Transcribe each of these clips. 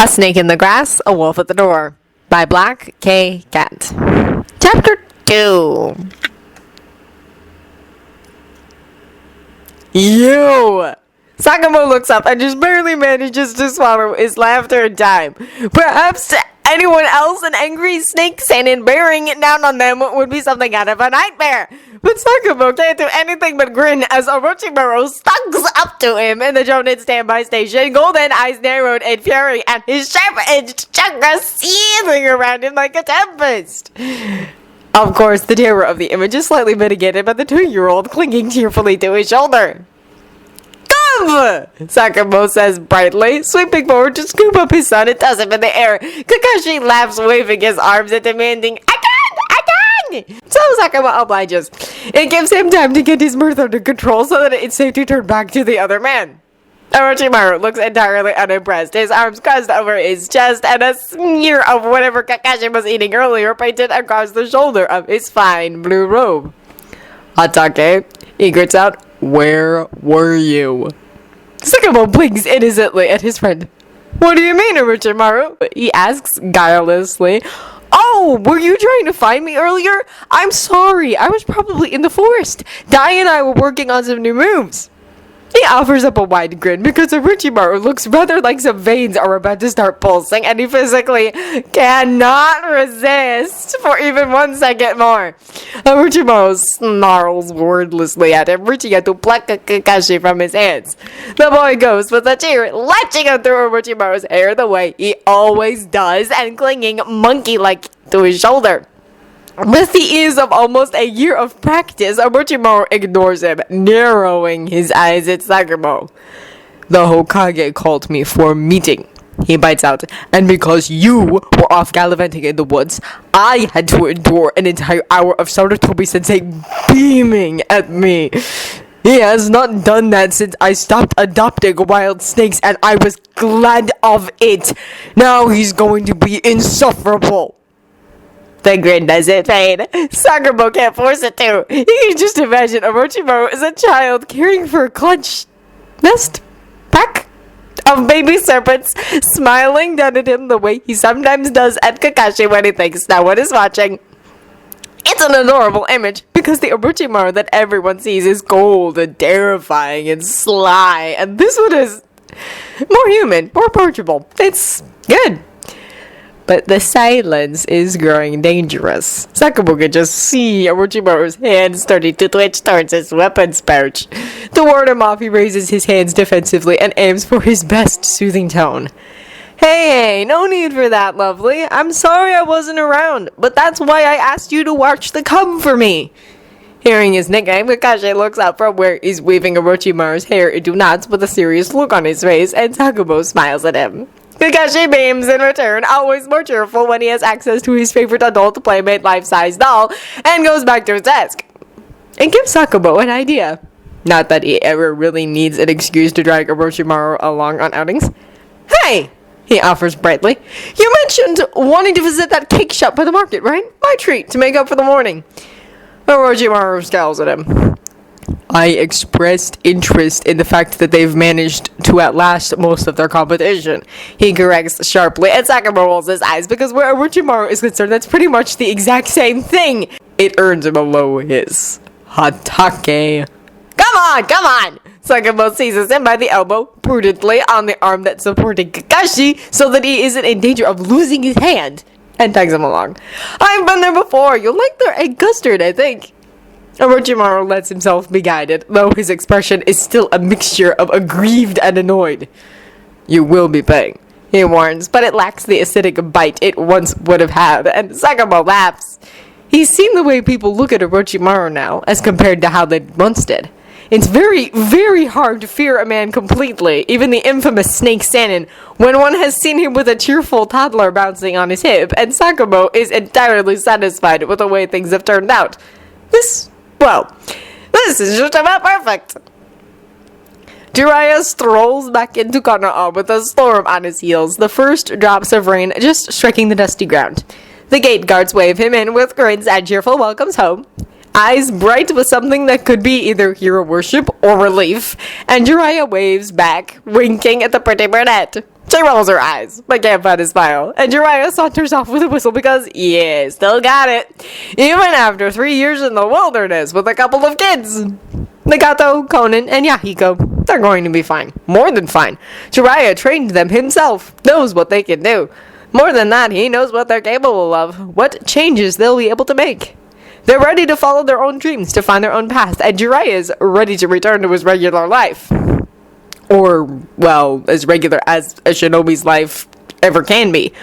A Snake in the Grass, A Wolf at the Door by Black K. Cat. Chapter 2. You! Sakamo looks up and just barely manages to swallow his laughter in time. Perhaps to anyone else, an angry snake Seinen bearing it down on them would be something out of a nightmare. But Sakamo can't do anything but grin as Orochimaru stalks up to him in the Jonin standby station, golden eyes narrowed in fury, and his sharp-edged chakra seething around him like a tempest. Of course, the terror of the image is slightly mitigated by the 2-year-old clinging tearfully to his shoulder. Sakamo says brightly, sweeping forward to scoop up his son and toss him in the air. Kakashi laughs, waving his arms and demanding, Again! So Sakamo obliges. It gives him time to get his mirth under control so that it's safe to turn back to the other man. Orochimaru looks entirely unimpressed, his arms crossed over his chest and a smear of whatever Kakashi was eating earlier painted across the shoulder of his fine blue robe. Hatake, he grits out, where were you? Sakamo blinks innocently at his friend. What do you mean, Orochimaru? He asks guilelessly. Oh, were you trying to find me earlier? I'm sorry, I was probably in the forest. Dai and I were working on some new moves. He offers up a wide grin because Orochimaru looks rather like some veins are about to start pulsing and he physically cannot resist for even 1 second more. Orochimaru snarls wordlessly at him, reaching out to pluck Kakashi from his hands. The boy goes with a cheer, latching on through Orochimaru's hair the way he always does and clinging monkey-like to his shoulder. With the ease of almost a year of practice, Orochimaru ignores him, narrowing his eyes at Sakamo. The Hokage called me for a meeting, he bites out, and because you were off gallivanting in the woods, I had to endure an entire hour of Sarutobi-sensei beaming at me. He has not done that since I stopped adopting wild snakes, and I was glad of it. Now he's going to be insufferable. The grin doesn't fade. Sakamo can't force it to. You can just imagine Orochimaru as a child caring for a clutch nest pack of baby serpents, smiling down at him the way he sometimes does at Kakashi when he thinks no one is watching. It's an adorable image because the Orochimaru that everyone sees is cold and terrifying and sly, and this one is more human, more approachable. It's good. But the silence is growing dangerous. Sakamo can just see Orochimaru's hands starting to twitch towards his weapons pouch. To ward him off, he raises his hands defensively and aims for his best soothing tone. Hey, no need for that, lovely. I'm sorry I wasn't around, but that's why I asked you to watch the cub for me. Hearing his nickname, Kakashi looks up from where he's weaving Orochimaru's hair into knots with a serious look on his face, and Sakamo smiles at him. Kakashi beams in return, always more cheerful when he has access to his favorite adult playmate life-size doll, and goes back to his desk. It gives Sakamo an idea. Not that he ever really needs an excuse to drag Orochimaru along on outings. Hey! He offers brightly. You mentioned wanting to visit that cake shop by the market, right? My treat to make up for the morning. Orochimaru scowls at him. I expressed interest in the fact that they've managed to outlast most of their competition. He corrects sharply, and Sakamo rolls his eyes because where Orochimaru is concerned, that's pretty much the exact same thing. It earns him a low hiss. Hatake. Come on! Sakamo seizes him by the elbow, prudently on the arm that's supporting Kakashi, so that he isn't in danger of losing his hand, and tags him along. I've been there before. You'll like their egg custard, I think. Orochimaru lets himself be guided, though his expression is still a mixture of aggrieved and annoyed. You will be paying, he warns, but it lacks the acidic bite it once would have had, and Sakamo laughs. He's seen the way people look at Orochimaru now, as compared to how they once did. It's very, very hard to fear a man completely, even the infamous Snake Seinen, when one has seen him with a cheerful toddler bouncing on his hip, and Sakamo is entirely satisfied with the way things have turned out. This is just about perfect. Jiraiya strolls back into Konoha with a storm on his heels, the first drops of rain just striking the dusty ground. The gate guards wave him in with grins and cheerful welcomes home. Eyes bright with something that could be either hero worship or relief, and Jiraiya waves back, winking at the pretty brunette. She rolls her eyes, but can't find a smile, and Jiraiya saunters off with a whistle because, yeah, still got it. Even after 3 years in the wilderness with a couple of kids. Nagato, Conan, and Yahiko, they're going to be fine. More than fine. Jiraiya trained them himself, knows what they can do. More than that, he knows what they're capable of, what changes they'll be able to make. They're ready to follow their own dreams, to find their own path, and Jiraiya's ready to return to his regular life. Or, well, as regular as a shinobi's life ever can be.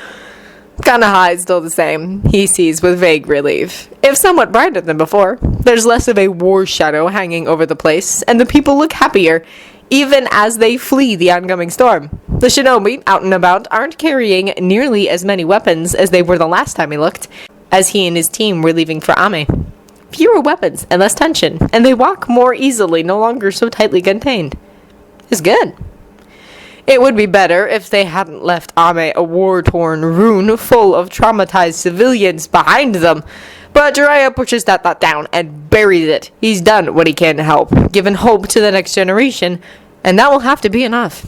Kanaha is still the same, he sees with vague relief. If somewhat brighter than before, there's less of a war shadow hanging over the place, and the people look happier, even as they flee the oncoming storm. The shinobi, out and about, aren't carrying nearly as many weapons as they were the last time he looked, as he and his team were leaving for Ame. Fewer weapons and less tension, and they walk more easily, no longer so tightly contained. Is good. It would be better if they hadn't left Ame a war-torn ruin full of traumatized civilians behind them. But Jiraiya pushes that thought down and buries it. He's done what he can to help, given hope to the next generation, and that will have to be enough.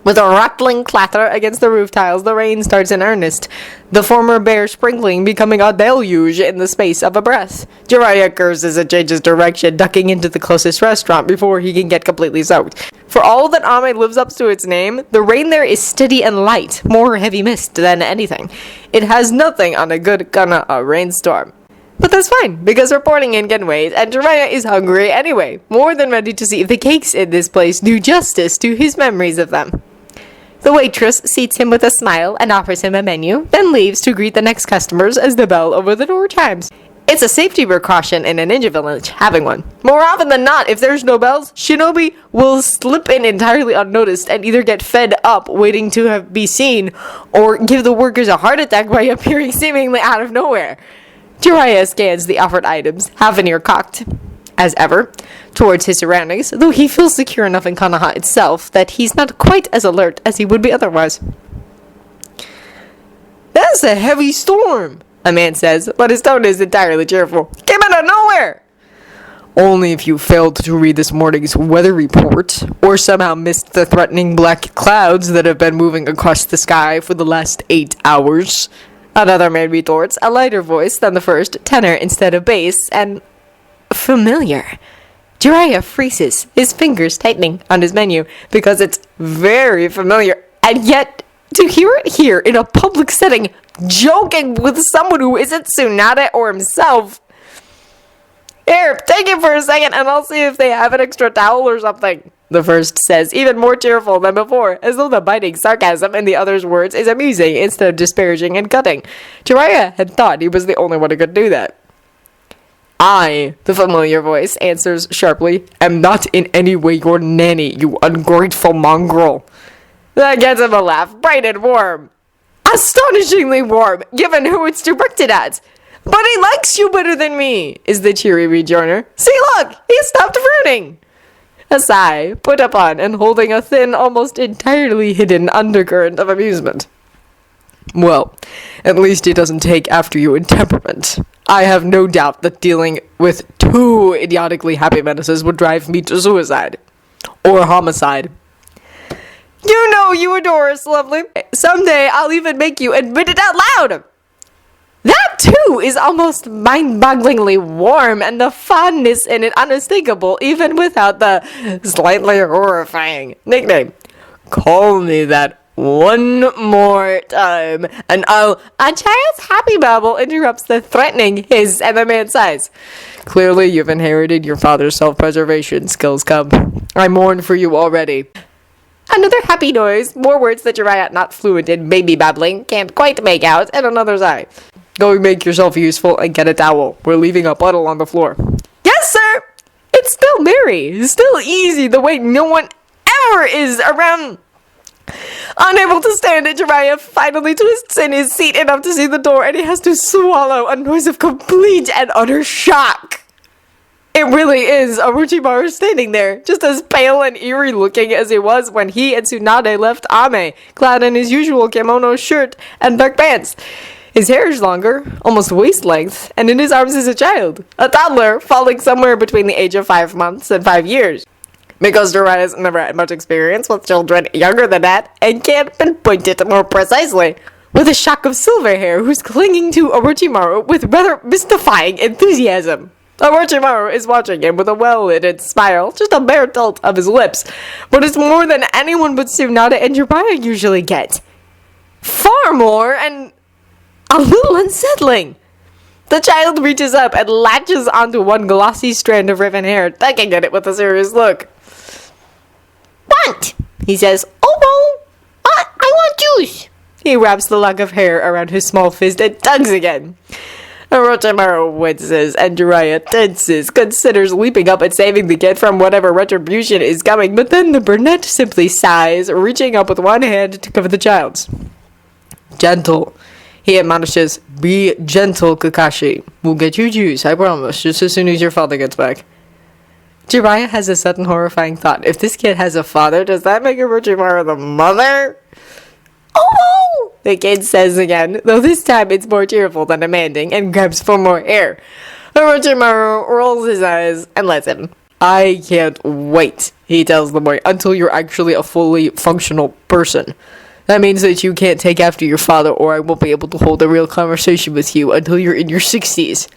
With a rattling clatter against the roof tiles, the rain starts in earnest, the former bare sprinkling becoming a deluge in the space of a breath. Jiraiya curses and changes direction, ducking into the closest restaurant before he can get completely soaked. For all that Ame lives up to its name, the rain there is steady and light, more heavy mist than anything. It has nothing on a good Kanaha rainstorm. But that's fine, because reporting in can wait, and Jiraiya is hungry anyway, more than ready to see if the cakes in this place do justice to his memories of them. The waitress seats him with a smile and offers him a menu, then leaves to greet the next customers as the bell over the door chimes. It's a safety precaution in a ninja village, having one. More often than not, if there's no bells, shinobi will slip in entirely unnoticed and either get fed up waiting to be seen, or give the workers a heart attack by appearing seemingly out of nowhere. Jiraiya scans the offered items, half an ear cocked, as ever, towards his surroundings, though he feels secure enough in Kanaha itself that he's not quite as alert as he would be otherwise. That's a heavy storm, a man says, but his tone is entirely cheerful. Came out of nowhere! Only if you failed to read this morning's weather report, or somehow missed the threatening black clouds that have been moving across the sky for the last 8 hours. Another man retorts, a lighter voice than the first, tenor instead of bass, and familiar. Jiraiya freezes, his fingers tightening on his menu, because it's very familiar, and yet to hear it here in a public setting, joking with someone who isn't Tsunade or himself. Here, take it for a second and I'll see if they have an extra towel or something, the first says, even more cheerful than before, as though the biting sarcasm in the other's words is amusing instead of disparaging and cutting. Jiraiya had thought he was the only one who could do that. I, the familiar voice, answers sharply, am not in any way your nanny, you ungrateful mongrel. That gets him a laugh, bright and warm. Astonishingly warm, given who it's directed at. But he likes you better than me, is the cheery rejoinder. See, look, he stopped frowning. A sigh, put upon and holding a thin, almost entirely hidden undercurrent of amusement. Well, at least he doesn't take after you in temperament. I have no doubt that dealing with 2 idiotically happy menaces would drive me to suicide. Or homicide. You know you adore us, lovely. Someday I'll even make you admit it out loud. That, too, is almost mind-bogglingly warm, and the fondness in it unmistakable, even without the slightly horrifying nickname. Call me that one more time, and I'll... A child's happy babble interrupts the threatening hiss and the man sighs. Clearly, you've inherited your father's self-preservation skills, cub. I mourn for you already. Another happy noise, more words that Jiraiya, not fluent in baby babbling, can't quite make out, and another sigh. Go make yourself useful and get a towel. We're leaving a puddle on the floor. Yes, sir! It's still merry, still easy, the way no one ever is around. Unable to stand it, Jiraiya finally twists in his seat enough to see the door, and he has to swallow a noise of complete and utter shock. It really is Orochimaru standing there, just as pale and eerie looking as he was when he and Tsunade left Ame, clad in his usual kimono shirt and dark pants. His hair is longer, almost waist length, and in his arms is a child, a toddler falling somewhere between the age of 5 months and 5 years. because Jiraiya's never had much experience with children younger than that and can't pinpoint it more precisely. With a shock of Silverhair, who's clinging to Orochimaru with rather mystifying enthusiasm. Orochimaru is watching him with a well-lit smile, just a bare tilt of his lips, but it's more than anyone but Tsunade and Jiraiya usually get. Far more, and a little unsettling. The child reaches up and latches onto one glossy strand of ribbon hair, tugging at it with a serious look. "Want?" he says. "Oh, well, I want juice." He wraps the lock of hair around his small fist and tugs again. Orochimaru winces and Jiraiya tenses, considers leaping up and saving the kid from whatever retribution is coming, but then the brunette simply sighs, reaching up with one hand to cover the child's. "Gentle," he admonishes. "Be gentle, Kakashi. We'll get you juice, I promise, just as soon as your father gets back." Jiraiya has a sudden horrifying thought. If this kid has a father, does that make Orochimaru the mother? "Oh!" the kid says again, though this time it's more tearful than demanding, and grabs for more hair. Orochimaru rolls his eyes and lets him. "I can't wait," he tells the boy, "until you're actually a fully functional person. That means that you can't take after your father, or I won't be able to hold a real conversation with you until you're in your 60s.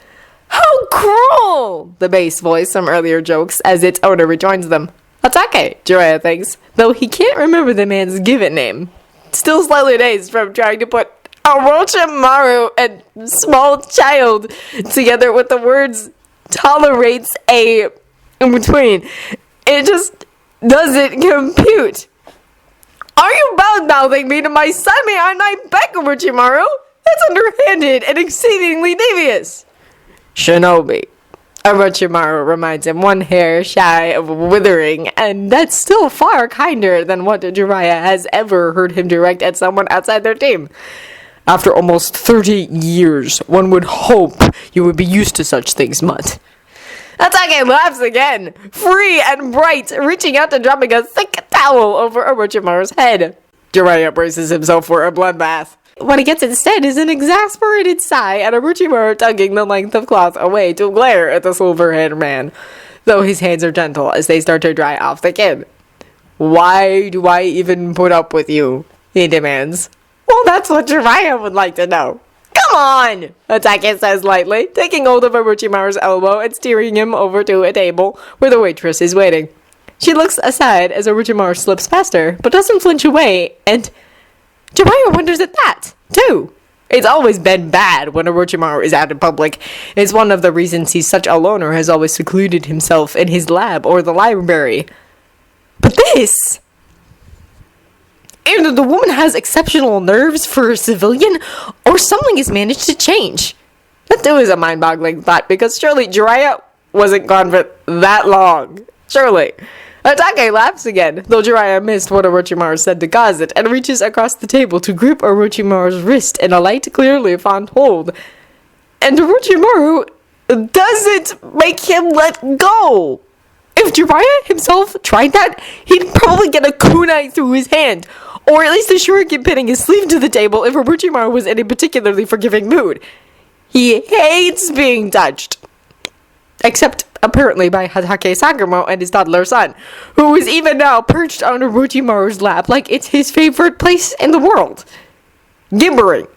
"How cruel!" the bass voice from earlier jokes as its owner rejoins them. "Atake," Jiraiya thinks, though he can't remember the man's given name. Still slightly dazed from trying to put Orochimaru and small child together with the words tolerates a in between. It just doesn't compute. "Are you bad-mouthing me to my son behind my back, Orochimaru? That's underhanded and exceedingly devious." "Shinobi," Orochimaru reminds him, one hair shy of withering, and that's still far kinder than what Jiraiya has ever heard him direct at someone outside their team. "After almost 30 years, one would hope you would be used to such things, Mutt." Atake laughs again, free and bright, reaching out and dropping a thick towel over Orochimaru's head. Jiraiya braces himself for a bloodbath. What he gets instead is an exasperated sigh and Orochimaru tugging the length of cloth away to glare at the silver-haired man, though his hands are gentle as they start to dry off the kid. "Why do I even put up with you?" he demands. "Well, that's what Jiraiya would like to know." "Come on," Atake says lightly, taking hold of Orochimaru's elbow and steering him over to a table where the waitress is waiting. She looks aside as Orochimaru slips past her, but doesn't flinch away, and Jiraiya wonders at that, too. It's always been bad when Orochimaru is out in public. It's one of the reasons he's such a loner, has always secluded himself in his lab or the library. But this... Either the woman has exceptional nerves for a civilian, or something has managed to change. That too is a mind-boggling thought, because surely Jiraiya wasn't gone for that long. Surely. Atake laughs again, though Jiraiya missed what Orochimaru said to cause it, and reaches across the table to grip Orochimaru's wrist in a light, clearly fond hold. And Orochimaru doesn't make him let go. If Jiraiya himself tried that, he'd probably get a kunai through his hand, or at least a shuriken pinning his sleeve to the table if Orochimaru was in a particularly forgiving mood. He hates being touched. Except, apparently, by Hatake Sakumo and his toddler son, who is even now perched on Orochimaru's lap like it's his favorite place in the world. Gibbering.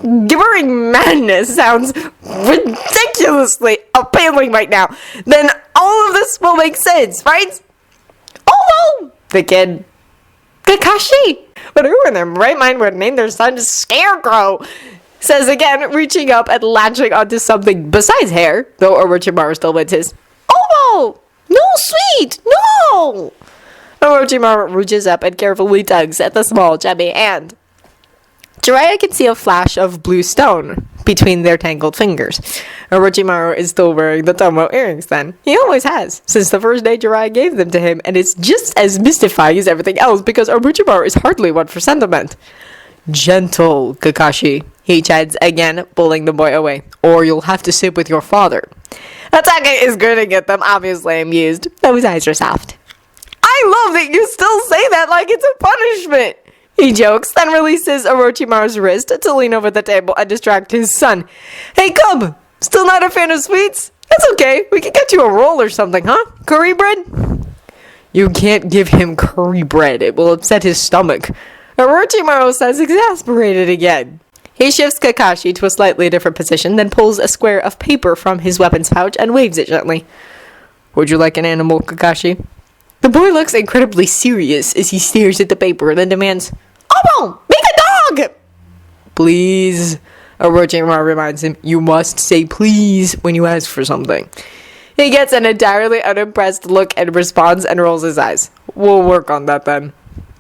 Gibbering madness sounds ridiculously appealing right now. Then all of this will make sense, right? Oh, the kid. Kakashi! But who in their right mind would name their son Scarecrow? Says again, reaching up and latching onto something besides hair, though Orochimaru still wins his. Oh, no, sweet, no! Orochimaru reaches up and carefully tugs at the small, chubby hand. Jiraiya can see a flash of blue stone between their tangled fingers. Orochimaru is still wearing the Tomo earrings then. He always has, since the first day Jiraiya gave them to him, and it's just as mystifying as everything else because Orochimaru is hardly one for sentiment. Gentle, Kakashi, he chides again, pulling the boy away, or you'll have to sit with your father. Atake is grinning at them, obviously amused, though his eyes are soft. I love that you still say that like it's a punishment, he jokes, then releases Orochimaru's wrist to lean over the table and distract his son. Hey, Cub! Still not a fan of sweets? That's okay, we can get you a roll or something, huh? Curry bread? You can't give him curry bread. It will upset his stomach. Orochimaru says, exasperated again. He shifts Kakashi to a slightly different position, then pulls a square of paper from his weapons pouch and waves it gently. Would you like an animal, Kakashi? The boy looks incredibly serious as he stares at the paper and then demands, Obo, make a dog! Please, Orochimaru reminds him, you must say please when you ask for something. He gets an entirely unimpressed look and responds and rolls his eyes. We'll work on that then.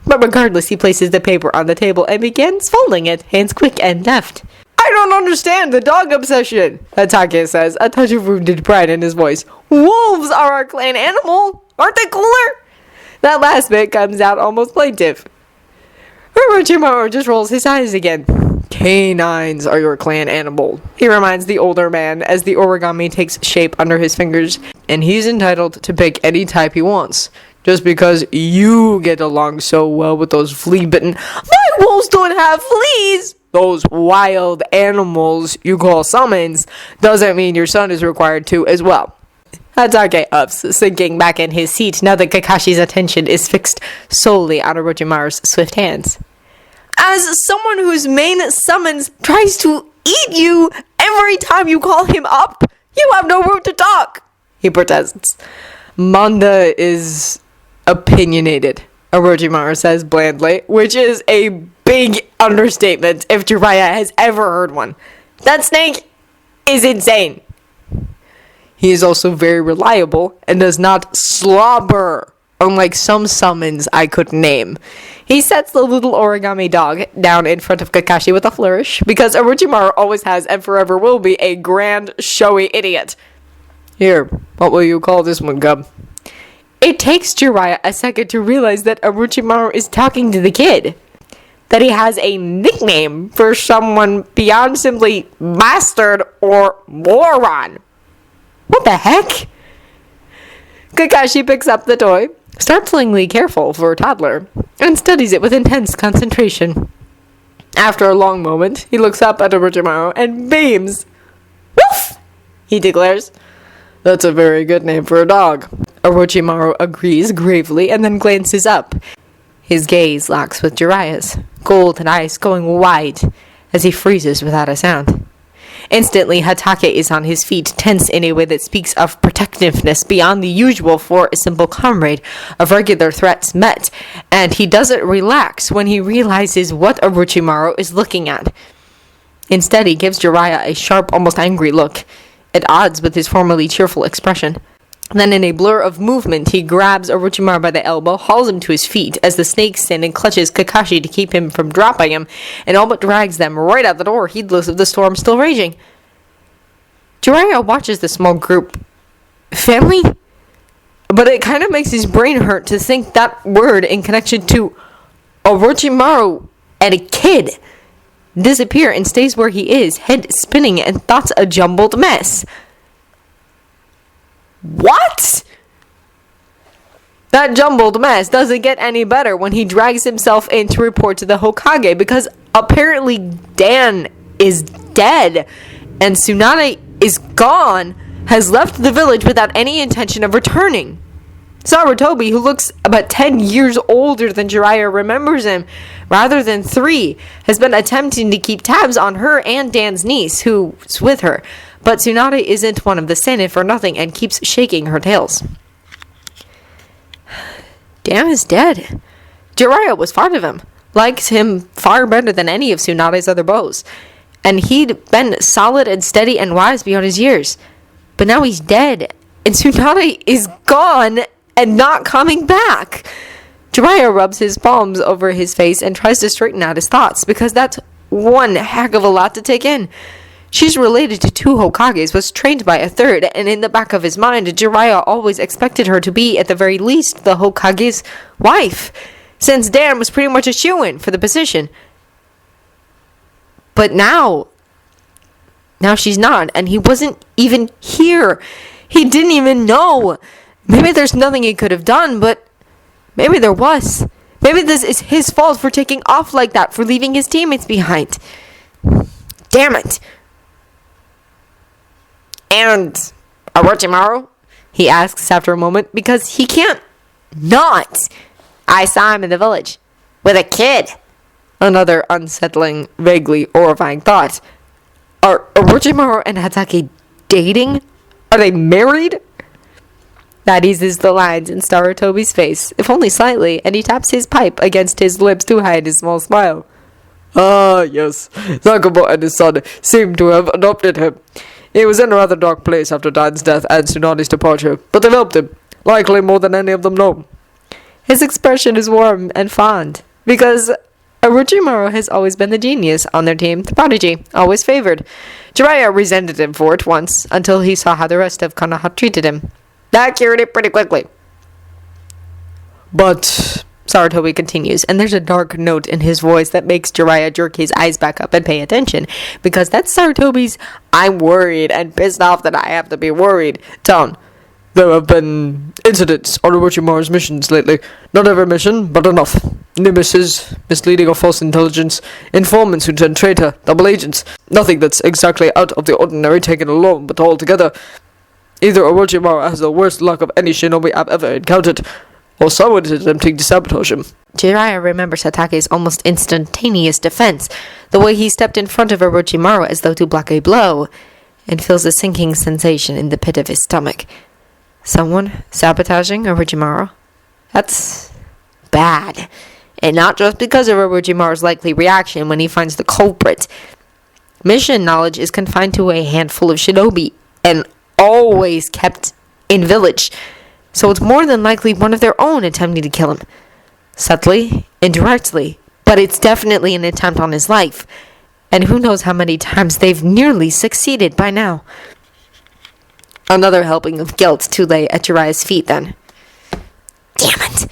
But regardless, he places the paper on the table and begins folding it, hands quick and deft. I don't understand the dog obsession, Hatake says, a touch of wounded pride in his voice. Wolves are our clan animal. Aren't they cooler? That last bit comes out almost plaintive. Orochimaru just rolls his eyes again. Canines are your clan animal, he reminds the older man as the origami takes shape under his fingers, and he's entitled to pick any type he wants. Just because you get along so well with those flea-bitten... My wolves don't have fleas! Those wild animals you call summons doesn't mean your son is required to as well. Hatake ups, sinking back in his seat now that Kakashi's attention is fixed solely on Orochimaru's swift hands. As someone whose main summons tries to eat you every time you call him up, you have no room to talk, he protests. Manda is opinionated, Orochimaru says blandly, which is a big understatement if Jiraiya has ever heard one. That snake is insane. He is also very reliable and does not slobber, unlike some summons I could name. He sets the little origami dog down in front of Kakashi with a flourish, because Orochimaru always has and forever will be a grand, showy idiot. Here, what will you call this one, Cub? It takes Jiraiya a second to realize that Orochimaru is talking to the kid. That he has a nickname for someone beyond simply bastard or moron. What the heck? Kakashi picks up the toy, startlingly careful for a toddler, and studies it with intense concentration. After a long moment, he looks up at Orochimaru and beams. Woof! He declares. That's a very good name for a dog. Orochimaru agrees gravely and then glances up. His gaze locks with Jiraiya's, golden eyes going wide as he freezes without a sound. Instantly, Hatake is on his feet, tense in a way that speaks of protectiveness beyond the usual for a simple comrade of regular threats met, and he doesn't relax when he realizes what Orochimaru is looking at. Instead, he gives Jiraiya a sharp, almost angry look, at odds with his formerly cheerful expression. Then, in a blur of movement, he grabs Orochimaru by the elbow, hauls him to his feet as the snake stand and clutches Kakashi to keep him from dropping him, and all but drags them right out the door, heedless of the storm still raging. Jiraiya watches the small group. Family? But it kind of makes his brain hurt to think that word in connection to Orochimaru and a kid disappear and stays where he is, head spinning and thoughts a jumbled mess. What? That jumbled mess doesn't get any better when he drags himself in to report to the Hokage, because apparently Dan is dead and Tsunade is gone, has left the village without any intention of returning. Sarutobi, who looks about 10 years older than Jiraiya, remembers him rather than 3, has been attempting to keep tabs on her and Dan's niece, who's with her. But Tsunade isn't one of the Seinen for nothing and keeps shaking her tails. Dan is dead. Jiraiya was fond of him, liked him far better than any of Tsunade's other bows, and he'd been solid and steady and wise beyond his years. But now he's dead, and Tsunade is gone and not coming back. Jiraiya rubs his palms over his face and tries to straighten out his thoughts, because that's one heck of a lot to take in. She's related to 2 Hokages, was trained by a 3rd, and in the back of his mind, Jiraiya always expected her to be, at the very least, the Hokage's wife, since Dan was pretty much a shoo-in for the position. But now she's not, and he wasn't even here. He didn't even know. Maybe there's nothing he could have done, but maybe there was. Maybe this is his fault for taking off like that, for leaving his teammates behind. Damn it. And Orochimaru? He asks after a moment, because he can't not. I saw him in the village with a kid. Another unsettling, vaguely horrifying thought. Are Orochimaru and Hatake dating? Are they married? That eases the lines in Sarutobi's face, if only slightly, and he taps his pipe against his lips to hide his small smile. Ah, yes. Sakumo and his son seem to have adopted him. He was in a rather dark place after Dan's death and Tsunani's departure, but they've helped him, likely more than any of them know. His expression is warm and fond, because Orochimaru has always been the genius on their team, the prodigy, always favored. Jiraiya resented him for it once, until he saw how the rest of Konoha treated him. That cured it pretty quickly. But, Sarutobi continues, and there's a dark note in his voice that makes Jiraiya jerk his eyes back up and pay attention, because that's Sarutobi's I'm worried and pissed off that I have to be worried tone. There have been incidents on Orochimaru's missions lately. Not every mission, but enough. Nemesis, misleading or false intelligence, informants who turn traitor, double agents. Nothing that's exactly out of the ordinary taken alone, but all together. Either Orochimaru has the worst luck of any shinobi I've ever encountered, or someone is attempting to sabotage him. Jiraiya remembers Hatake's almost instantaneous defense, the way he stepped in front of Orochimaru as though to block a blow, and feels a sinking sensation in the pit of his stomach. Someone sabotaging Orochimaru? That's bad. And not just because of Orochimaru's likely reaction when he finds the culprit. Mission knowledge is confined to a handful of shinobi, and always kept in village, so it's more than likely one of their own attempting to kill him. Subtly, indirectly, but it's definitely an attempt on his life, and who knows how many times they've nearly succeeded by now. Another helping of guilt to lay at Jiraiya's feet then. Damn it!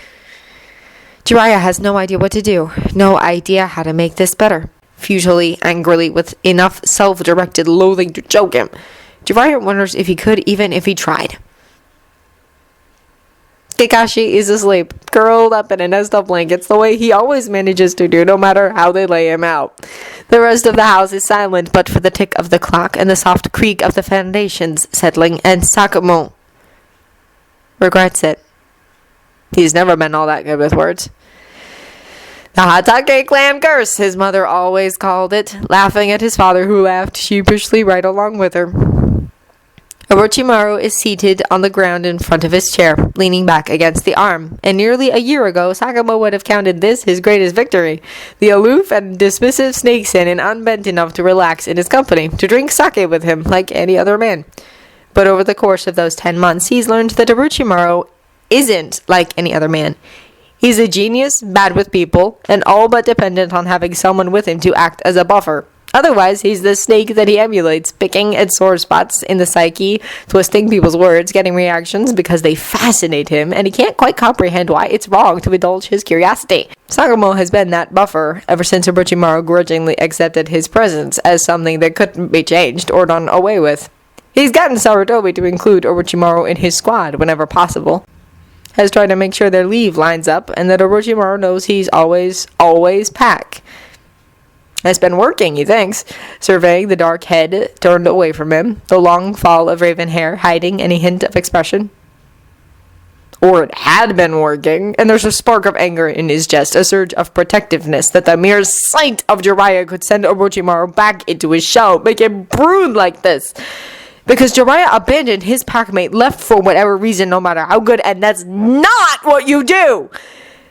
Jiraiya has no idea what to do, no idea how to make this better. Futilely, angrily, with enough self-directed loathing to choke him. Jiraiya wonders if he could, even if he tried. Kakashi is asleep, curled up in a nest of blankets, the way he always manages to do, no matter how they lay him out. The rest of the house is silent, but for the tick of the clock and the soft creak of the foundations settling, and Sakumo regrets it. He's never been all that good with words. The Hatake clan curse, his mother always called it, laughing at his father, who laughed sheepishly right along with her. Orochimaru is seated on the ground in front of his chair, leaning back against the arm, and nearly a year ago, Sakumo would have counted this his greatest victory. The aloof and dismissive snakeskin and unbent enough to relax in his company, to drink sake with him like any other man. But over the course of those 10 months, he's learned that Orochimaru isn't like any other man. He's a genius, bad with people, and all but dependent on having someone with him to act as a buffer. Otherwise, he's the snake that he emulates, picking at sore spots in the psyche, twisting people's words, getting reactions because they fascinate him, and he can't quite comprehend why it's wrong to indulge his curiosity. Sakumo has been that buffer ever since Orochimaru grudgingly accepted his presence as something that couldn't be changed or done away with. He's gotten Sarutobi to include Orochimaru in his squad whenever possible. Has tried to make sure their leave lines up, and that Orochimaru knows he's always pack. It's been working, he thinks, surveying the dark head turned away from him, the long fall of raven hair hiding any hint of expression. Or it had been working, and there's a spark of anger in his chest, a surge of protectiveness that the mere sight of Jiraiya could send Orochimaru back into his shell, make him brood like this. Because Jiraiya abandoned his packmate, left for whatever reason, no matter how good, and that's not what you do!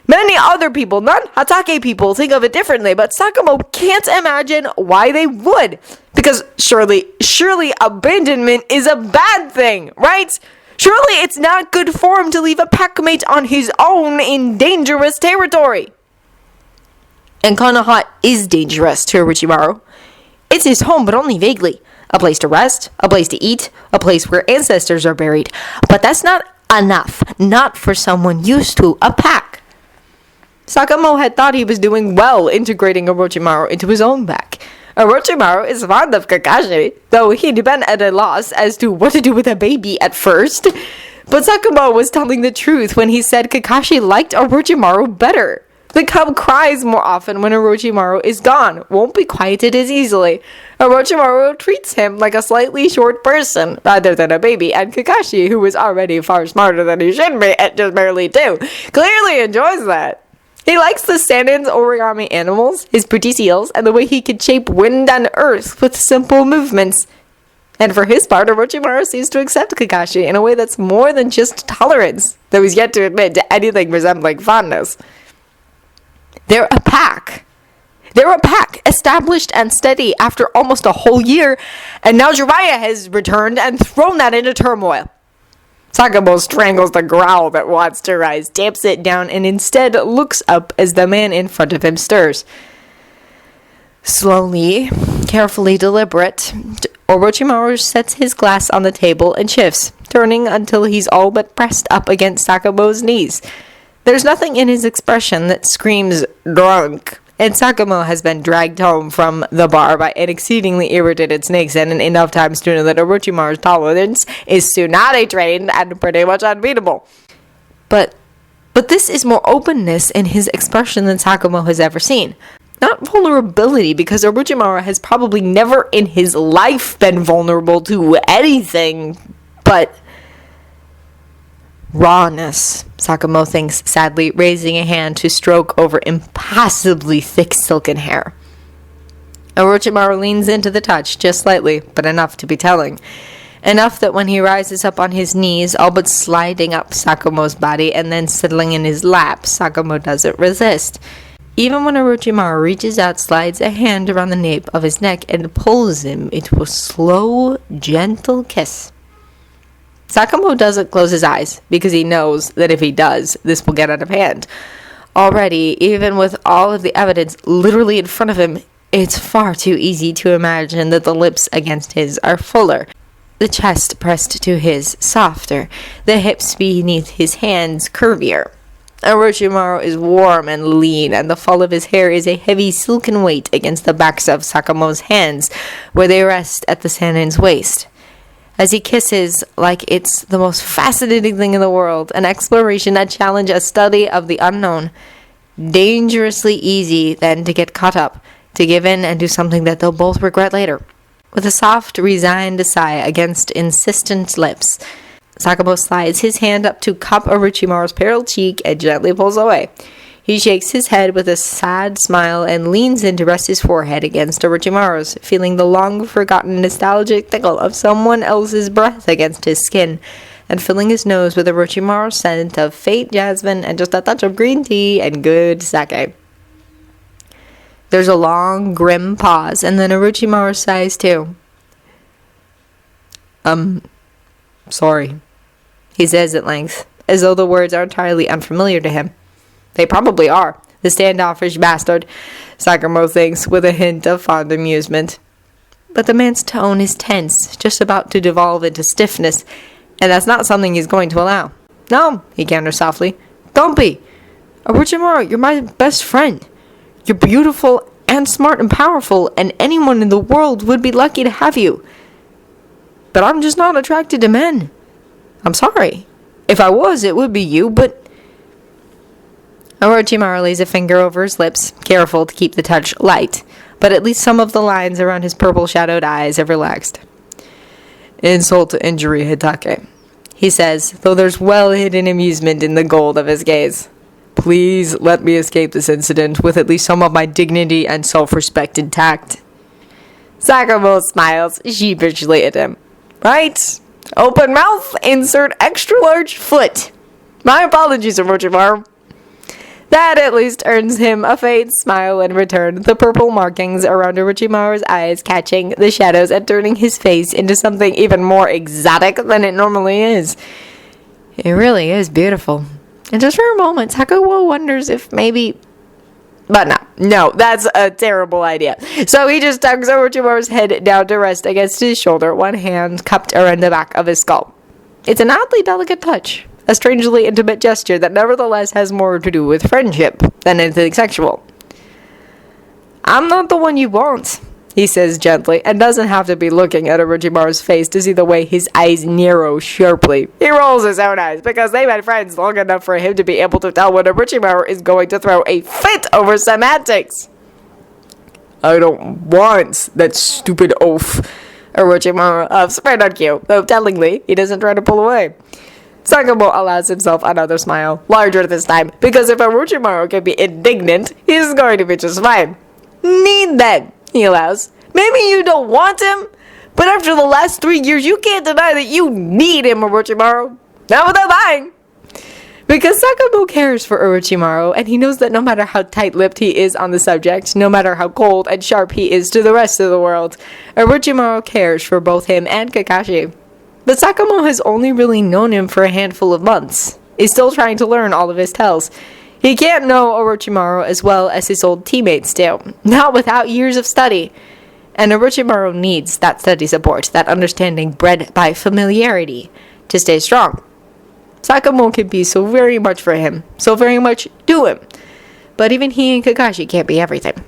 Many other people, non-Hatake people, think of it differently, but Sakumo can't imagine why they would. Because surely abandonment is a bad thing, right? Surely it's not good form to leave a packmate on his own in dangerous territory. And Konoha is dangerous to Orochimaru. It's his home, but only vaguely. A place to rest, a place to eat, a place where ancestors are buried. But that's not enough, not for someone used to a pack. Sakumo had thought he was doing well integrating Orochimaru into his own pack. Orochimaru is fond of Kakashi, though he'd been at a loss as to what to do with a baby at first. But Sakumo was telling the truth when he said Kakashi liked Orochimaru better. The cub cries more often when Orochimaru is gone, won't be quieted as easily. Orochimaru treats him like a slightly short person, rather than a baby, and Kakashi, who is already far smarter than he should be at just barely 2, clearly enjoys that. He likes the Sanin's origami animals, his pretty seals, and the way he can shape wind and earth with simple movements. And for his part, Orochimaru seems to accept Kakashi in a way that's more than just tolerance, though he's yet to admit to anything resembling fondness. They're a pack. They're a pack, established and steady after almost a whole year, and now Jiraiya has returned and thrown that into turmoil. Sakamoto strangles the growl that wants to rise, tamps it down, and instead looks up as the man in front of him stirs. Slowly, carefully deliberate, Orochimaru sets his glass on the table and shifts, turning until he's all but pressed up against Sakamoto's knees. There's nothing in his expression that screams drunk, and Sakamoto has been dragged home from the bar by an exceedingly irritated snake and enough times to know that Orochimaru's tolerance is Tsunade trained and pretty much unbeatable. But this is more openness in his expression than Sakamoto has ever seen. Not vulnerability, because Orochimaru has probably never in his life been vulnerable to anything, but rawness, Sakamoto thinks sadly, raising a hand to stroke over impossibly thick silken hair. Orochimaru leans into the touch, just slightly, but enough to be telling. Enough that when he rises up on his knees, all but sliding up Sakamoto's body and then settling in his lap, Sakamoto doesn't resist. Even when Orochimaru reaches out, slides a hand around the nape of his neck, and pulls him into a slow, gentle kiss. Sakamoto doesn't close his eyes, because he knows that if he does, this will get out of hand. Already, even with all of the evidence literally in front of him, it's far too easy to imagine that the lips against his are fuller, the chest pressed to his softer, the hips beneath his hands curvier. Orochimaru is warm and lean, and the fall of his hair is a heavy silken weight against the backs of Sakamoto's hands, where they rest at the Sanin's waist. As he kisses, like it's the most fascinating thing in the world, an exploration, a challenge, a study of the unknown. Dangerously easy, then, to get caught up, to give in and do something that they'll both regret later. With a soft, resigned sigh against insistent lips, Sakamoto slides his hand up to cup Orochimaru's pale cheek and gently pulls away. He shakes his head with a sad smile and leans in to rest his forehead against Orochimaru's, feeling the long-forgotten nostalgic tickle of someone else's breath against his skin, and filling his nose with Orochimaru's scent of faint jasmine and just a touch of green tea and good sake. There's a long, grim pause, and then Orochimaru sighs too. Sorry, he says at length, as though the words are entirely unfamiliar to him. They probably are. The standoffish bastard, Sakamoto thinks, with a hint of fond amusement. But the man's tone is tense, just about to devolve into stiffness, and that's not something he's going to allow. No, he counters softly. Don't be. Orochimaru, you're my best friend. You're beautiful and smart and powerful, and anyone in the world would be lucky to have you. But I'm just not attracted to men. I'm sorry. If I was, it would be you, but... Orochimaru lays a finger over his lips, careful to keep the touch light, but at least some of the lines around his purple-shadowed eyes have relaxed. Insult to injury, Hitake, he says, though there's well-hidden amusement in the gold of his gaze. Please let me escape this incident with at least some of my dignity and self-respect intact. Sakamoto smiles sheepishly at him. Right. Open mouth, insert extra-large foot. My apologies, Orochimaru. That at least earns him a faint smile in return, the purple markings around Orochimaru's eyes catching the shadows and turning his face into something even more exotic than it normally is. It really is beautiful. And just for a moment, Sakamoto wonders if maybe... But no, that's a terrible idea. So he just tucks Orochimaru's head down to rest against his shoulder, one hand cupped around the back of his skull. It's an oddly delicate touch. A strangely intimate gesture that nevertheless has more to do with friendship than anything sexual. I'm not the one you want, he says gently, and doesn't have to be looking at Orochimaru's face to see the way his eyes narrow sharply. He rolls his own eyes, because they've been friends long enough for him to be able to tell when Orochimaru is going to throw a fit over semantics. I don't want that stupid oaf. Orochimaru huffs right on cue, though tellingly, he doesn't try to pull away. Sakamoto allows himself another smile, larger this time, because if Orochimaru can be indignant, he's going to be just fine. Need then, he allows. Maybe you don't want him, but after the last 3 years, you can't deny that you need him, Orochimaru. Not without lying. Because Sakamoto cares for Orochimaru, and he knows that no matter how tight-lipped he is on the subject, no matter how cold and sharp he is to the rest of the world, Orochimaru cares for both him and Kakashi. But Sakamoto has only really known him for a handful of months. He's still trying to learn all of his tells. He can't know Orochimaru as well as his old teammates do, not without years of study. And Orochimaru needs that study support, that understanding bred by familiarity, to stay strong. Sakamoto can be so very much for him, so very much to him. But even he and Kakashi can't be everything.